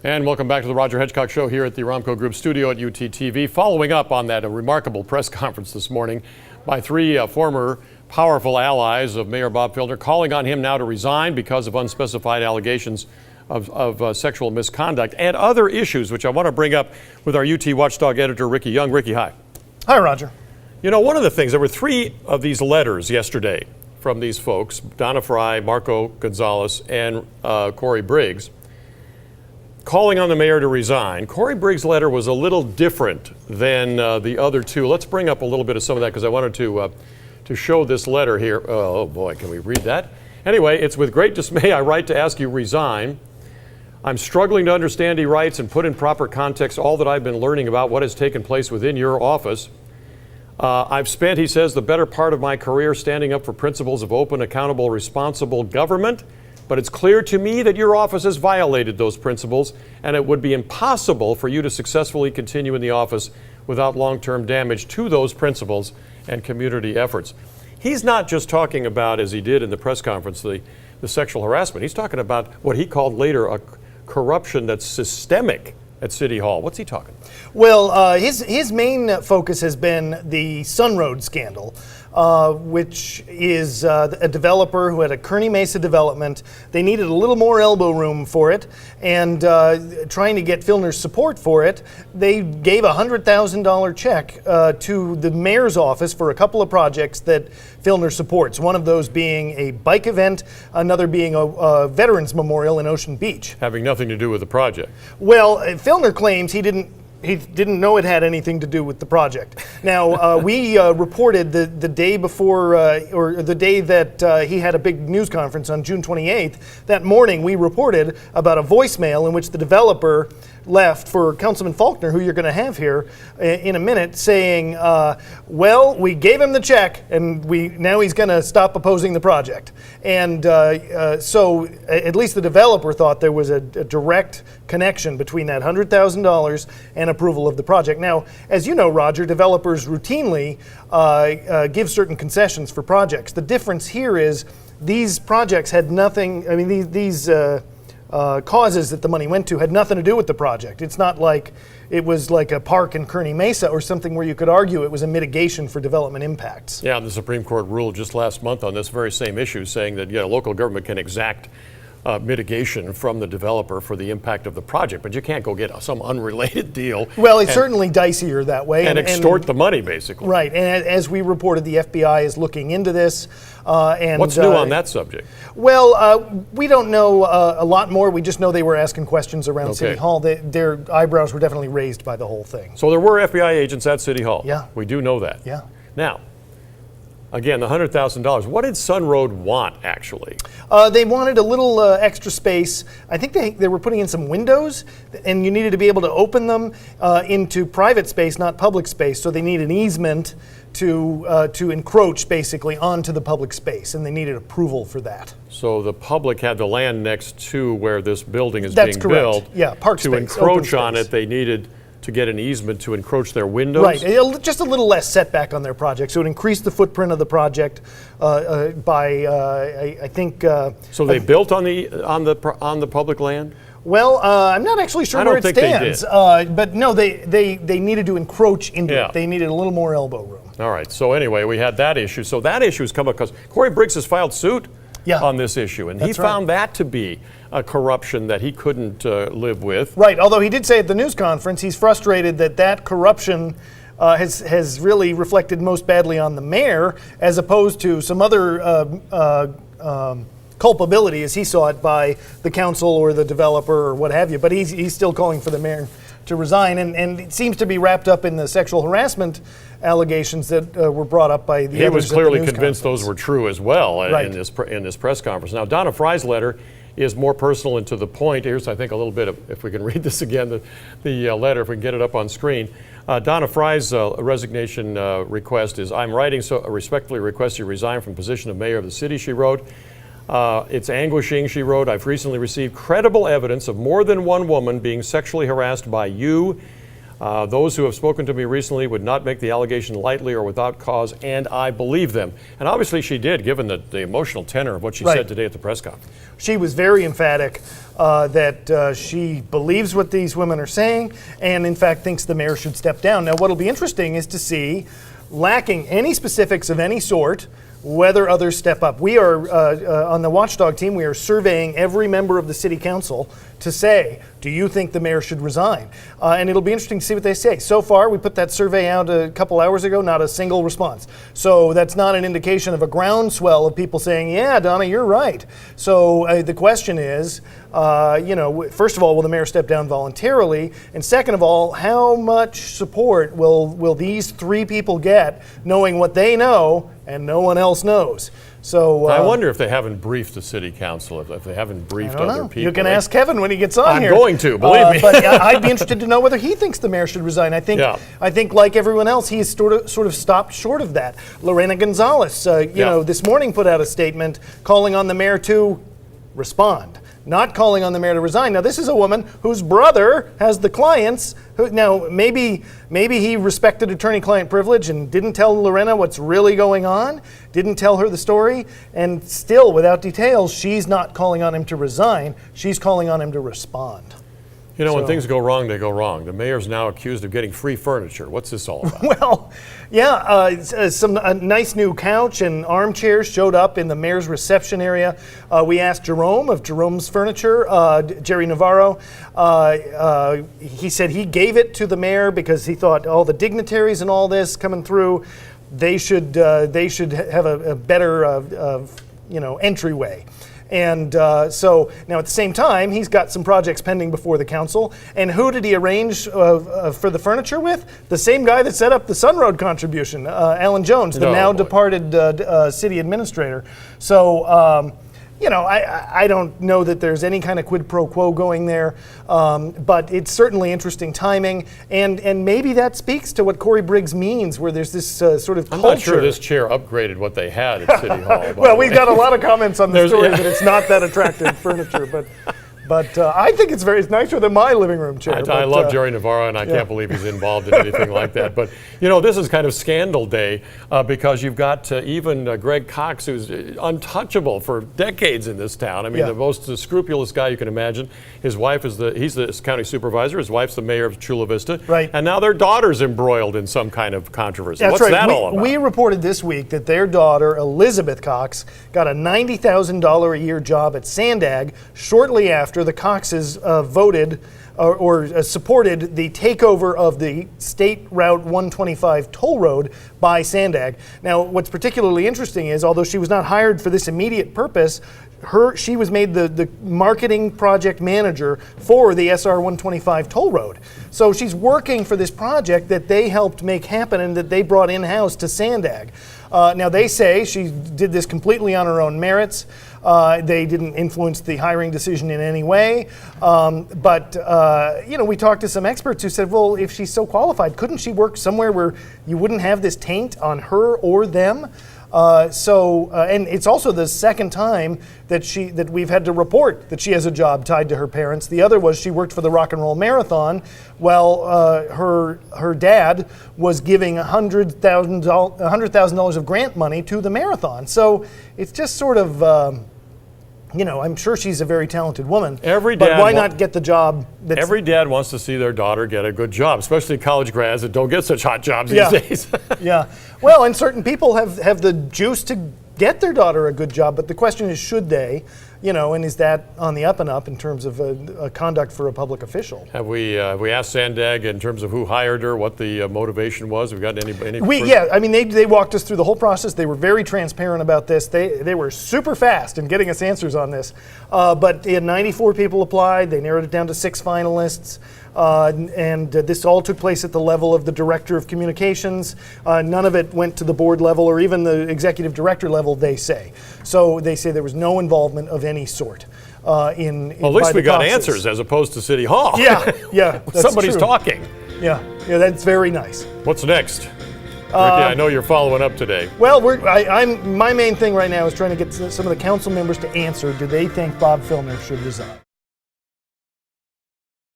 And welcome back to the Roger Hedgecock Show here at the Aramco Group studio at UTTV. Following up on that remarkable press conference this morning by three former powerful allies of Mayor Bob Filner, calling on him now to resign because of unspecified allegations of sexual misconduct and other issues, which I want to bring up with our UT Watchdog editor, Ricky Young. Ricky, hi. Hi, Roger. You know, one of the things, there were three of these letters yesterday from these folks, Donna Fry, Marco Gonzalez, and Corey Briggs, calling on the mayor to resign. Corey Briggs' letter was a little different than the other two. Let's bring up a little bit of some of that because I wanted to show this letter here. Oh boy, can we read that? Anyway, it's with great dismay I write to ask you resign. I'm struggling to understand, he writes, and put in proper context all that I've been learning about what has taken place within your office. I've spent, he says, the better part of my career standing up for principles of open, accountable, responsible government. But it's clear to me that your office has violated those principles, and it would be impossible for you to successfully continue in the office without long-term damage to those principles and community efforts. He's not just talking about, as he did in the press conference, the sexual harassment. He's talking about what he called later a corruption that's systemic at City Hall. What's he talking about? Well, his main focus has been the Sunroad scandal, which is a developer who had a Kearny Mesa development. They needed a little more elbow room for it, and trying to get Filner's support for it, they gave a $100,000 check to the mayor's office for a couple of projects that Filner supports, one of those being a bike event, another being a veterans memorial in Ocean Beach. Having nothing to do with the project. Well, Filner claims he didn't know it had anything to do with the project. Now, we reported the day before, or the day that he had a big news conference on June 28th, that morning we reported about a voicemail in which the developer left for Councilman Faulkner, who you're going to have here in a minute, saying, well, we gave him the check, and now he's going to stop opposing the project. And so at least the developer thought there was a direct connection between that $100,000 and approval of the project. Now, as you know, Roger, developers routinely give certain concessions for projects. The difference here is these projects had nothing, I mean, these causes that the money went to had nothing to do with the project. It's not like it was like a park in Kearny Mesa or something where you could argue it was a mitigation for development impacts. Yeah, the Supreme Court ruled just last month on this very same issue, saying that local government can exact mitigation from the developer for the impact of the project, but you can't go get some unrelated deal. Well, it's certainly dicier that way. And extort the money, basically. Right, and as we reported, the FBI is looking into this. And what's new on that subject? Well, we don't know a lot more. We just know they were asking questions around City Hall. Their eyebrows were definitely raised by the whole thing. So there were FBI agents at City Hall. Yeah. We do know that. Yeah. Now, again, the $100,000. What did Sunroad want, actually? They wanted a little extra space. I think they were putting in some windows, and you needed to be able to open them into private space, not public space. So they need an easement to encroach, basically, onto the public space, and they needed approval for that. So the public had the land next to where this building is That's being correct. built. Yeah, park to space, encroach on it, they needed to get an easement to encroach their windows? Right, just a little less setback on their project, so it increased the footprint of the project by, I think. So they built on the public land? Well, I'm not actually sure where it stands, but no, they needed to encroach into it. They needed a little more elbow room. All right. So anyway, we had that issue. So that issue has come up because Corey Briggs has filed suit on this issue, and he found that to be a corruption that he couldn't live with. Right. Although he did say at the news conference he's frustrated that corruption has really reflected most badly on the mayor, as opposed to some other culpability, as he saw it, by the council or the developer or what have you. But he's still calling for the mayor to resign, and it seems to be wrapped up in the sexual harassment allegations that were brought up by the others. He was clearly convinced those were true as well in this press conference. Now, Donna Fry's letter is more personal and to the point. Here's, I think, a little bit of, if we can read this again, the letter, if we can get it up on screen. Donna Fry's resignation request is, I'm writing so respectfully request you resign from position of mayor of the city, she wrote. It's anguishing, she wrote. I've recently received credible evidence of more than one woman being sexually harassed by you Those who have spoken to me recently would not make the allegation lightly or without cause, and I believe them. And obviously she did, given the emotional tenor of what she said today at the press conference. She was very emphatic that she believes what these women are saying and, in fact, thinks the mayor should step down. Now, what will be interesting is to see, lacking any specifics of any sort, whether others step up. We are, on the Watchdog team, we are surveying every member of the city council to say, do you think the mayor should resign? And it'll be interesting to see what they say. So far, we put that survey out a couple hours ago, not a single response. So that's not an indication of a groundswell of people saying, yeah, Donna, you're right. So the question is, first of all, will the mayor step down voluntarily? And second of all, how much support will these three people get knowing what they know and no one else knows? So I wonder if they haven't briefed the city council, if they haven't briefed other people. You can ask Kevin when he gets on here. I'm going to, believe me. But I'd be interested to know whether he thinks the mayor should resign. I think like everyone else, he's sort of stopped short of that. Lorena Gonzalez, this morning put out a statement calling on the mayor to respond, not calling on the mayor to resign. Now, this is a woman whose brother has the clients. Now, maybe he respected attorney-client privilege and didn't tell Lorena what's really going on, didn't tell her the story, and still, without details, she's not calling on him to resign. She's calling on him to respond. When things go wrong, they go wrong. The mayor's now accused of getting free furniture. What's this all about? Well, a nice new couch and armchairs showed up in the mayor's reception area. We asked Jerome of Jerome's Furniture, Jerry Navarro. He said he gave it to the mayor because he thought all the dignitaries and all this coming through, they should have a better entryway. And so now at the same time, he's got some projects pending before the council. And who did he arrange for the furniture with? The same guy that set up the Sunroad contribution, Alan Jones, the now departed city administrator. So, I don't know that there's any kind of quid pro quo going there, but it's certainly interesting timing, and maybe that speaks to what Corey Briggs means, where there's this sort of culture. I'm not sure this chair upgraded what they had at City Hall. Well, we've got a lot of comments on the story that it's not that attractive furniture, but I think it's nicer than my living room chair. I love Jerry Navarro, and I can't believe he's involved in anything like that. But, this is kind of scandal day because you've got even Greg Cox, who's untouchable for decades in this town. I mean, the most scrupulous guy you can imagine. His wife he's the county supervisor. His wife's the mayor of Chula Vista. Right. And now their daughter's embroiled in some kind of controversy. That's What's right. that all about? We reported this week that their daughter, Elizabeth Cox, got a $90,000 a year job at Sandag shortly after the Coxes voted or supported the takeover of the State Route 125 toll road by Sandag. Now, what's particularly interesting is, although she was not hired for this immediate purpose, she was made the marketing project manager for the SR 125 toll road. So she's working for this project that they helped make happen and that they brought in-house to Sandag. Now, they say she did this completely on her own merits. They didn't influence the hiring decision in any way. We talked to some experts who said, well, if she's so qualified, couldn't she work somewhere where you wouldn't have this taint on her or them? And it's also the second time that we've had to report that she has a job tied to her parents. The other was she worked for the Rock and Roll Marathon. Well, her dad was giving $100,000 of grant money to the marathon. So it's just sort of. I'm sure she's a very talented woman. But why not get the job? Every dad wants to see their daughter get a good job, especially college grads that don't get such hot jobs these days. Yeah. Well, and certain people have the juice to get their daughter a good job, but the question is, should they? And is that on the up and up in terms of a conduct for a public official? Have we asked Sandag in terms of who hired her, what the motivation was? Have we got any? They walked us through the whole process. They were very transparent about this. They were super fast in getting us answers on this. But they had 94 people applied. They narrowed it down to 6 finalists. This all took place at the level of the director of communications. None of it went to the board level or even the executive director level, they say. So they say there was no involvement of any sort. Well, at least we got answers as opposed to City Hall. Yeah. Somebody's true. Talking. Yeah, that's very nice. What's next? Ricky, I know you're following up today. Well, my main thing right now is trying to get some of the council members to answer, do they think Bob Filner should resign?